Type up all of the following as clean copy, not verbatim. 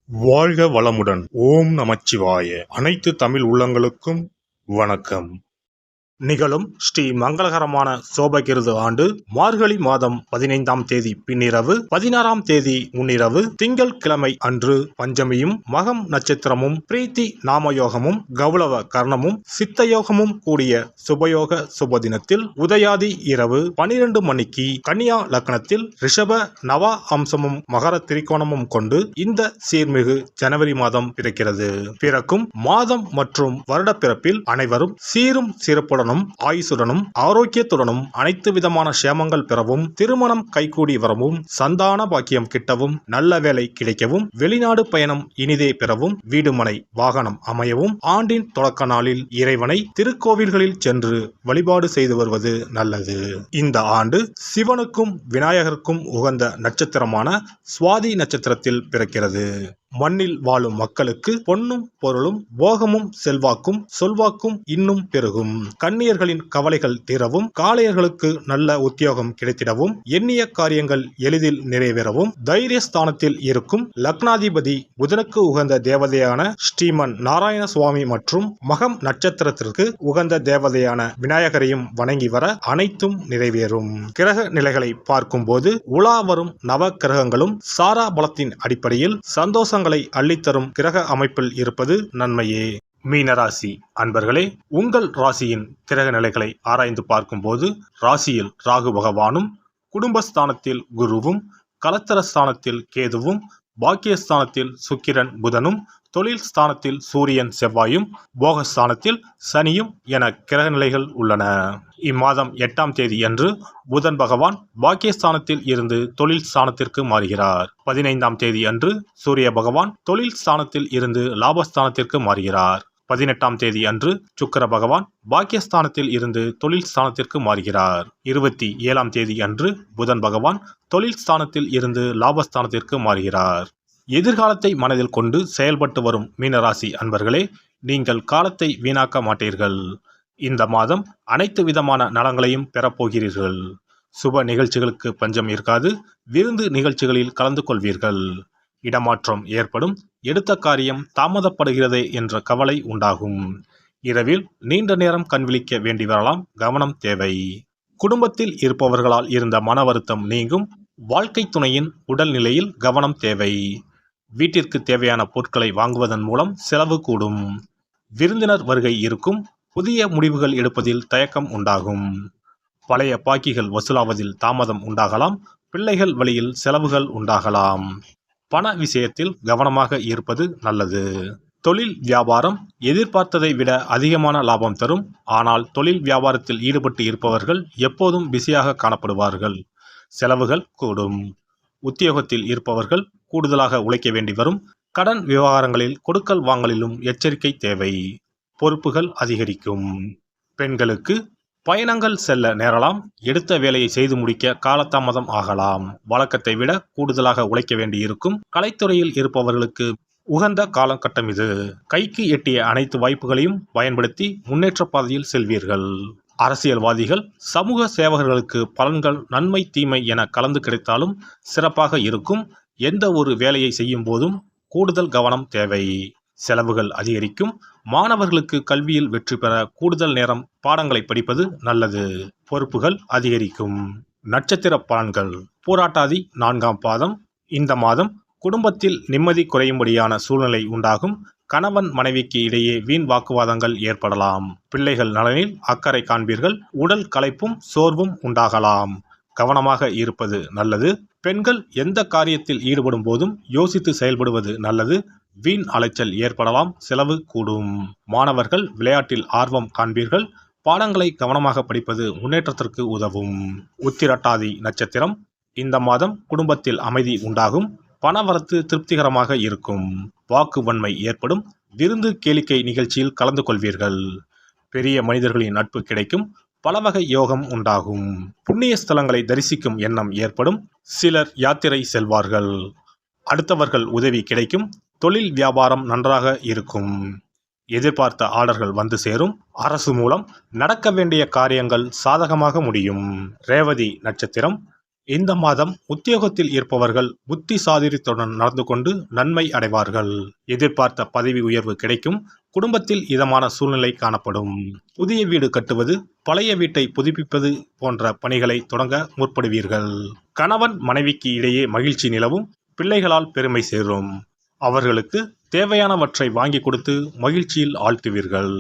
வாழ்க வளமுடன். ஓம் நமச்சிவாய. அனைத்து தமிழ் உள்ளங்களுக்கும் வணக்கம். நிகழும் ஸ்ரீ மங்களகரமான சோபகிருது ஆண்டு மார்கழி மாதம் 15ஆம் தேதி பின்னிரவு 16ஆம் தேதி முன்னிரவு திங்கள் கிழமை அன்று பஞ்சமியும் மகம் நட்சத்திரமும் பிரீத்தி நாமயோகமும் கௌளவ கர்ணமும் சித்தயோகமும் கூடிய சுபயோக சுபதினத்தில் உதயாதி இரவு 12 மணிக்கு கன்னியா லக்னத்தில் ரிஷப நவா அம்சமும் மகர திரிகோணமும் கொண்டு இந்த சீர்மிகு ஜனவரி மாதம் பிறக்கிறது. பிறக்கும் மாதம் மற்றும் வருட பிறப்பில் அனைவரும் சீரும் சிறப்புடன் ஆயுசுடனும் ஆரோக்கியத்துடனும் அனைத்து விதமான சேமங்கள் பெறவும், திருமணம் கைகூடி வரவும், சந்தான பாக்கியம் கிட்டவும், நல்ல வேலை கிடைக்கவும், வெளிநாடு பயணம் இனிதே பெறவும், வீடுமனை வாகனம் அமையவும், ஆண்டின் தொடக்க நாளில் இறைவனை திருக்கோவில்களில் சென்று வழிபாடு செய்து வருவது நல்லது. இந்த ஆண்டு சிவனுக்கும் விநாயகருக்கும் உகந்த நட்சத்திரமான சுவாதி நட்சத்திரத்தில் பிறக்கிறது. மண்ணில் வாழும் மக்களுக்கு பொன்னும் பொருளும் போகமும் செல்வாக்கும் சொல்வாக்கும் இன்னும் பெருகும். கன்னியர்களின் கவலைகள் தீரவும், காளையர்களுக்கு நல்ல உத்தியோகம் கிடைத்திடவும், எண்ணிய காரியங்கள் எளிதில் நிறைவேறவும், தைரியஸ்தானத்தில் இருக்கும் லக்னாதிபதி புதனுக்கு உகந்த தேவதையான ஸ்ரீமன் நாராயண சுவாமி மற்றும் மகம் நட்சத்திரத்திற்கு உகந்த தேவதையான விநாயகரையும் வணங்கி வர அனைத்தும் நிறைவேறும். கிரக நிலைகளை பார்க்கும் போது உலா வரும் நவ கிரகங்களும் சாரா பலத்தின் அடிப்படையில் சந்தோஷங்கள் அள்ளித்தரும் கிரக அமைப்பில் இருப்பது நன்மையே. மீனராசி அன்பர்களே, உங்கள் ராசியின் கிரக நிலைகளை ஆராய்ந்து பார்க்கும்போது ராசியில் ராகு பகவானும், குடும்பஸ்தானத்தில் குருவும், கலத்தரஸ்தானத்தில் கேதுவும், பாக்கியஸ்தானத்தில் சுக்கிரன் புதனும், தொழில் ஸ்தானத்தில் சூரியன் செவ்வாயும், போகஸ்தானத்தில் சனியும் என கிரக நிலைகள் உள்ளன. இம்மாதம் 8ஆம் தேதி அன்று புதன் பகவான் பாக்கியஸ்தானத்தில் இருந்து தொழில் ஸ்தானத்திற்கு மாறுகிறார். 15ஆம் தேதி அன்று சூரிய பகவான் தொழில் ஸ்தானத்தில் இருந்து லாபஸ்தானத்திற்கு மாறுகிறார். 18ஆம் தேதி அன்று சுக்கிர பகவான் பாக்கியஸ்தானத்தில் இருந்து தொழில் ஸ்தானத்திற்கு மாறுகிறார். 27ஆம் தேதி அன்று புதன் பகவான் தொழில் ஸ்தானத்தில் இருந்து லாபஸ்தானத்திற்கு மாறுகிறார். எதிர்காலத்தை மனதில் கொண்டு செயல்பட்டு வரும் மீனராசி அன்பர்களே, நீங்கள் காலத்தை வீணாக்க மாட்டீர்கள். இந்த மாதம் அனைத்து விதமான நலங்களையும் பெறப்போகிறீர்கள். சுப நிகழ்ச்சிகளுக்கு பஞ்சம் இருக்காது. விருந்து நிகழ்ச்சிகளில் கலந்து கொள்வீர்கள். இடமாற்றம் ஏற்படும். எடுத்த காரியம் தாமதப்படுகிறதே என்ற கவலை உண்டாகும். இரவில் நீண்ட நேரம் கண் விழிக்க வேண்டி வரலாம். கவனம் தேவை. குடும்பத்தில் இருப்பவர்களால் இருந்த மன வருத்தம் நீங்கும். வாழ்க்கை துணையின் உடல் நிலையில் கவனம் தேவை. வீட்டிற்கு தேவையான பொருட்களை வாங்குவதன் மூலம் செலவு கூடும். விருந்தினர் வருகை இருக்கும். புதிய முடிவுகள் எடுப்பதில் தயக்கம் உண்டாகும். பழைய பாக்கிகள் வசூலாவதில் தாமதம் உண்டாகலாம். பிள்ளைகள் வழியில் செலவுகள் உண்டாகலாம். பண விஷயத்தில் கவனமாக இருப்பது நல்லது. தொழில் வியாபாரம் எதிர்பார்த்ததை விட அதிகமான லாபம் தரும். ஆனால் தொழில் வியாபாரத்தில் ஈடுபட்டு இருப்பவர்கள் எப்போதும் பிஸியாக காணப்படுவார்கள். செலவுகள் கூடும். உத்தியோகத்தில் இருப்பவர்கள் கூடுதலாக உழைக்க வேண்டி வரும். கடன் விவகாரங்களில் கொடுக்கல் வாங்கலிலும் எச்சரிக்கை தேவை. பொறுப்புகள் அதிகரிக்கும். பெண்களுக்கு பயணங்கள் செல்ல நேரலாம். எடுத்த வேலையை செய்து முடிக்க காலதாமதம் ஆகலாம். வழக்கத்தை விட கூடுதலாக உழைக்க வேண்டி இருக்கும். கலைத்துறையில் இருப்பவர்களுக்கு உகந்த காலகட்டம் இது. கைக்கு எட்டிய அனைத்து வாய்ப்புகளையும் பயன்படுத்தி முன்னேற்ற பாதையில் செல்வீர்கள். அரசியல்வாதிகள் சமூக சேவகர்களுக்கு பலன்கள் நன்மை தீமை என கலந்து கிடைத்தாலும் சிறப்பாக இருக்கும். எந்த ஒரு வேலையை செய்யும் போதும் கூடுதல் கவனம் தேவை. செலவுகள் அதிகரிக்கும். மாணவர்களுக்கு கல்வியில் வெற்றி பெற கூடுதல் நேரம் பாடங்களை படிப்பது நல்லது. பொறுப்புகள் அதிகரிக்கும். நட்சத்திர பலன்கள். பூராட்டாதி 4ஆம் பாதம். இந்த மாதம் குடும்பத்தில் நிம்மதி குறையும்படியான சூழ்நிலை உண்டாகும். கணவன் மனைவிக்கு இடையே வீண் வாக்குவாதங்கள் ஏற்படலாம். பிள்ளைகள் நலனில் அக்கறை காண்பீர்கள். உடல் களைப்பும் சோர்வும் உண்டாகலாம். கவனமாக இருப்பது நல்லது. பெண்கள் எந்த காரியத்தில் ஈடுபடும் போதும் யோசித்து செயல்படுவது நல்லது. வீண் அலைச்சல் ஏற்படலாம். செலவு கூடும். மாணவர்கள் விளையாட்டில் ஆர்வம் காண்பீர்கள். பாடங்களை கவனமாக படிப்பது முன்னேற்றத்திற்கு உதவும். உத்திரட்டாதி நட்சத்திரம். இந்த மாதம் குடும்பத்தில் அமைதி உண்டாகும். பணவரத்து திருப்திகரமாக இருக்கும். வாக்கு வன்மை ஏற்படும். விருந்து கேளிக்கை நிகழ்ச்சியில் கலந்து கொள்வீர்கள். பெரிய மனிதர்களின் நட்பு கிடைக்கும். பலவகை யோகம் உண்டாகும். புண்ணிய ஸ்தலங்களை தரிசிக்கும் எண்ணம் ஏற்படும். சிலர் யாத்திரை செல்வார்கள். அடுத்தவர்கள் உதவி கிடைக்கும். தொழில் வியாபாரம் நன்றாக இருக்கும். எதிர்பார்த்த ஆர்டர்கள் வந்து சேரும். அரசு மூலம் நடக்க வேண்டிய காரியங்கள் சாதகமாக முடியும். ரேவதி நட்சத்திரம். இந்த மாதம் உத்தியோகத்தில் இருப்பவர்கள் புத்தி சாதுரியத்துடன் நடந்து கொண்டு நன்மை அடைவார்கள். எதிர்பார்த்த பதவி உயர்வு கிடைக்கும். குடும்பத்தில் இதமான சூழ்நிலை காணப்படும். புதிய வீடு கட்டுவது, பழைய வீட்டை புதுப்பிப்பது போன்ற பணிகளை தொடங்க முற்படுவீர்கள். கணவன் மனைவிக்கு இடையே மகிழ்ச்சி நிலவும். பிள்ளைகளால் பெருமை சேரும். அவர்களுக்கு தேவையானவற்றை வாங்கி கொடுத்து மகிழ்ச்சியில் ஆழ்த்துவீர்கள்.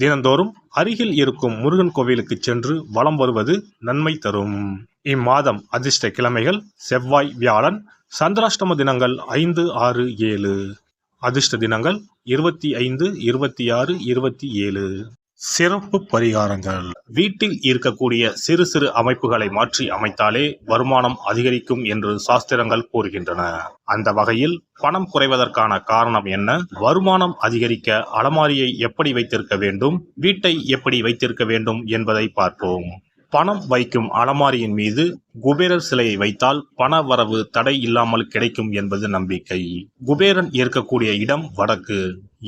தினந்தோறும் அருகில் இருக்கும் முருகன் கோவிலுக்கு சென்று வலம் வருவது நன்மை தரும். இம்மாதம் அதிர்ஷ்ட கிழமைகள் செவ்வாய், வியாழன். சந்திராஷ்டம தினங்கள் 5, 6, 7. அதிர்ஷ்ட தினங்கள் 25, 26, 27. சிறப்பு பரிகாரங்கள். வீட்டில் இருக்கக்கூடிய சிறு சிறு அமைப்புகளை மாற்றி அமைத்தாலே வருமானம் அதிகரிக்கும் என்று சாஸ்திரங்கள் கூறுகின்றன. அந்த வகையில் பணம் குறைவதற்கான காரணம் என்ன? வருமானம் அதிகரிக்க அலமாரியை எப்படி வைத்திருக்க வேண்டும், வீட்டை எப்படி வைத்திருக்க வேண்டும் என்பதை பார்ப்போம். பணம் வைக்கும் அலமாரியின் மீது குபேரர் சிலையை வைத்தால் பண வரவு தடை இல்லாமல் கிடைக்கும் என்பது நம்பிக்கை. குபேரன் இருக்கக்கூடிய இடம் வடக்கு.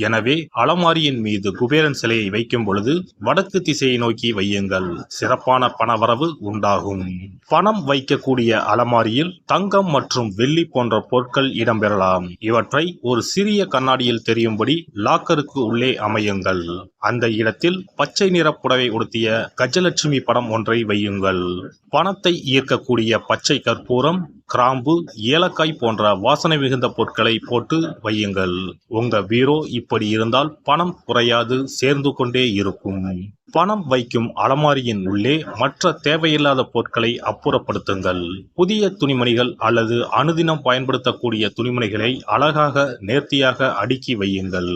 எனவே அலமாரியின் மீது குபேரன் சிலையை வைக்கும் பொழுது வடக்கு திசையை நோக்கி வையுங்கள். சிறப்பான பணவரவு உண்டாகும். பணம் வைக்கக்கூடிய அலமாரியில் தங்கம் மற்றும் வெள்ளி போன்ற பொருட்கள் இடம்பெறலாம். இவற்றை ஒரு சிறிய கண்ணாடியில் தெரியும்படி லாக்கருக்கு உள்ளே அமையுங்கள். அந்த இடத்தில் பச்சை நிற புடவை உடுத்திய கஜலட்சுமி படம் ஒன்றை வையுங்கள். பணத்தை ஈர்க்கக்கூடிய பச்சை கற்பூரம், கிராம்பு, ஏலக்காய் போன்ற வாசனை மிகுந்த பொருட்களை போட்டு வையுங்கள். உங்க பீரோ இப்படி இருந்தால் பணம் குறையாது, சேர்ந்து கொண்டே இருக்கும். பணம் வைக்கும் அலமாரியின் உள்ளே மற்ற தேவையில்லாத பொருட்களை அப்புறப்படுத்துங்கள். புதிய துணிமணிகள் அல்லது அனுதினம் பயன்படுத்தக்கூடிய துணிமணிகளை அழகாக நேர்த்தியாக அடுக்கி வையுங்கள்.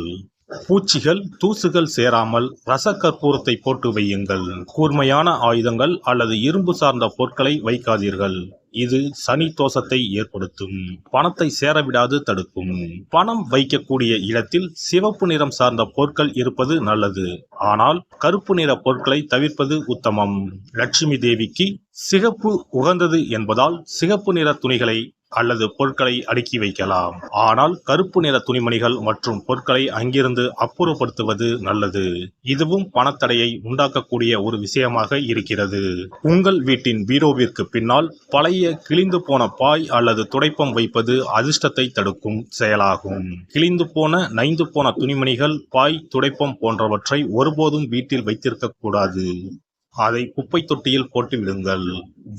பூச்சிகள், தூசுகள் சேராமல் ரசக்கற்பூரத்தை போட்டு வையுங்கள். கூர்மையான ஆயுதங்கள் அல்லது இரும்பு சார்ந்த பொருட்களை வைக்காதீர்கள். இது சனி தோஷத்தை ஏற்படுத்தும். பணத்தை சேரவிடாது தடுக்கும். பணம் வைக்கக்கூடிய இடத்தில் சிவப்பு நிறம் சார்ந்த பொருட்கள் இருப்பது நல்லது. ஆனால் கருப்பு நிற பொருட்களை தவிர்ப்பது உத்தமம். லட்சுமி தேவிக்கு சிகப்பு உகந்தது என்பதால் சிகப்பு நிற துணிகளை அல்லது பொருட்களை அடுக்கி வைக்கலாம். ஆனால் கருப்பு நிற துணிமணிகள் மற்றும் பொருட்களை அங்கிருந்து அப்புறப்படுத்துவது நல்லது. இதுவும் பணத்தடையை உண்டாக்கக்கூடிய ஒரு விஷயமாக இருக்கிறது. உங்கள் வீட்டின் பீரோவிற்கு பின்னால் பழைய கிழிந்து போன பாய் அல்லது துடைப்பம் வைப்பது அதிர்ஷ்டத்தை தடுக்கும் செயலாகும். கிழிந்து போன, நைந்து போன துணிமணிகள், பாய், துடைப்பம் போன்றவற்றை ஒருபோதும் வீட்டில் வைத்திருக்க கூடாது. அதை குப்பை தொட்டியில் போட்டு விடுங்கள்.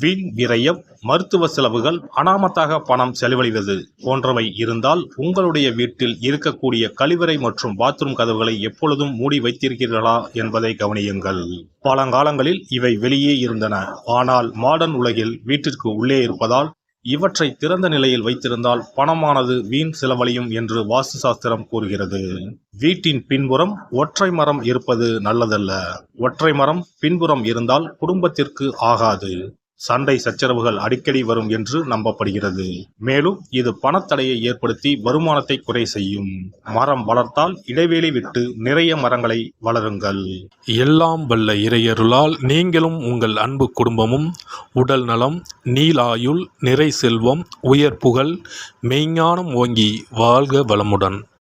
வீண் விரயம், மருத்துவ செலவுகள், அனாமத்தாக பணம் செலவழிவது போன்றவை இருந்தால் உங்களுடைய வீட்டில் இருக்கக்கூடிய கழிவறை மற்றும் பாத்ரூம் கதவுகளை எப்பொழுதும் மூடி வைத்திருக்கிறீர்களா என்பதை கவனியுங்கள். பழங்காலங்களில் இவை வெளியே இருந்தன. ஆனால் மாடர்ன் உலகில் வீட்டிற்கு உள்ளே இருப்பதால் இவற்றை திறந்த நிலையில் வைத்திருந்தால் பணமானது வீண் செலவழியும் என்று வாஸ்து சாஸ்திரம் கூறுகிறது. வீட்டின் பின்புறம் ஒற்றை மரம் இருப்பது நல்லதல்ல. ஒற்றை மரம் பின்புறம் இருந்தால் குடும்பத்திற்கு ஆகாது. சண்டை சச்சரவுகள் அடிக்கடி வரும் என்று நம்பப்படுகிறது. மேலும் இது பணத்தடையை ஏற்படுத்தி வருமானத்தை குறை செய்யும். மரம் வளர்த்தால் இடைவெளி விட்டு நிறைய மரங்களை வளருங்கள். எல்லாம் வல்ல இறையருளால் நீங்களும் உங்கள் அன்பு குடும்பமும் உடல் நலம், நீலாயுள், நிறை செல்வம், உயர் புகழ், மெய்ஞானம் ஓங்கி வாழ்க வளமுடன்.